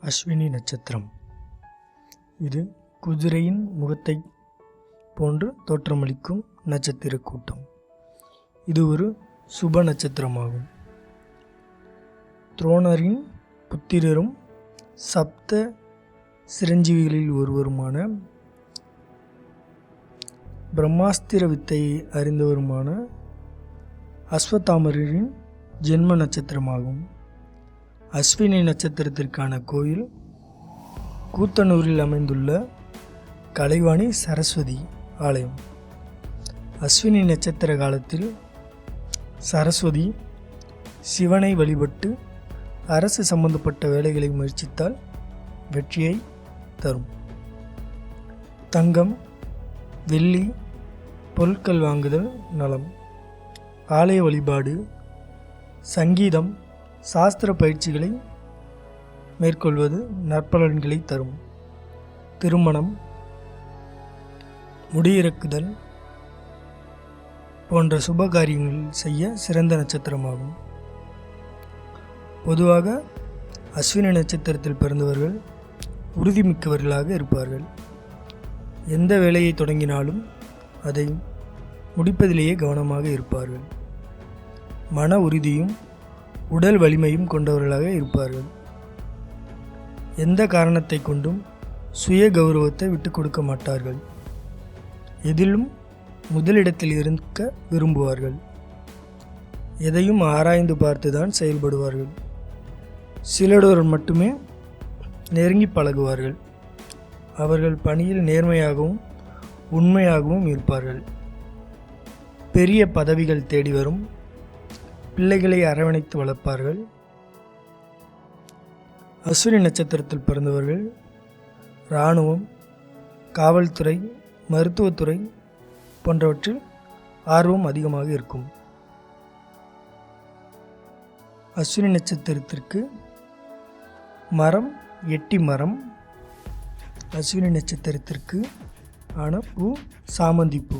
அஸ்வினி நட்சத்திரம். இது குதிரையின் முகத்தை போன்று தோற்றமளிக்கும் நட்சத்திர கூட்டம். இது ஒரு சுப நட்சத்திரமாகும். துரோணரின் புத்திரரும் சப்த சிரஞ்சீவிகளில் ஒருவருமான பிரம்மாஸ்திர வித்தையை அறிந்தவருமான அஸ்வத்தாமரின் ஜென்ம நட்சத்திரமாகும். அஸ்வினி நட்சத்திரத்திற்கான கோயில் கூத்தனூரில் அமைந்துள்ள கலைவாணி சரஸ்வதி ஆலயம். அஸ்வினி நட்சத்திர காலத்தில் சரஸ்வதி சிவனை வழிபட்டு அரசு சம்பந்தப்பட்ட வேலைகளை முயற்சித்தால் வெற்றியை தரும். தங்கம், வெள்ளி பொருட்கள் வாங்குதல் நலம். ஆலய வழிபாடு, சங்கீதம், சாஸ்திர பயிற்சிகளை மேற்கொள்வது நற்பலன்களை தரும். திருமணம், முடியிறக்குதல் போன்ற சுப காரியங்கள் செய்ய சிறந்த நட்சத்திரமாகும். பொதுவாக அஸ்வினி நட்சத்திரத்தில் பிறந்தவர்கள் உறுதிமிக்கவர்களாக இருப்பார்கள். எந்த வேலையை தொடங்கினாலும் அதை முடிப்பதிலேயே கவனமாக இருப்பார்கள். மன உறுதியும் உடல் வலிமையும் கொண்டவர்களாக இருப்பார்கள். எந்த காரணத்தை கொண்டும் சுய கௌரவத்தை விட்டு கொடுக்க மாட்டார்கள். எதிலும் முதலிடத்தில் இருக்க விரும்புவார்கள். எதையும் ஆராய்ந்து பார்த்துதான் செயல்படுவார்கள். சிலருடன் மட்டுமே நெருங்கி பழகுவார்கள். அவர்கள் பணியில் நேர்மையாகவும் உண்மையாகவும் இருப்பார்கள். பெரிய பதவிகள் தேடி வரும். பிள்ளைகளை அரவணைத்து வளர்ப்பார்கள். அஸ்வினி நட்சத்திரத்தில் பிறந்தவர்கள் இராணுவம், காவல்துறை, மருத்துவத்துறை போன்றவற்றில் ஆர்வம் அதிகமாக இருக்கும். அஸ்வினி நட்சத்திரத்திற்கு மரம் எட்டி மரம். அஸ்வினி நட்சத்திரத்திற்கு ஆன பூ சாமந்தி பூ.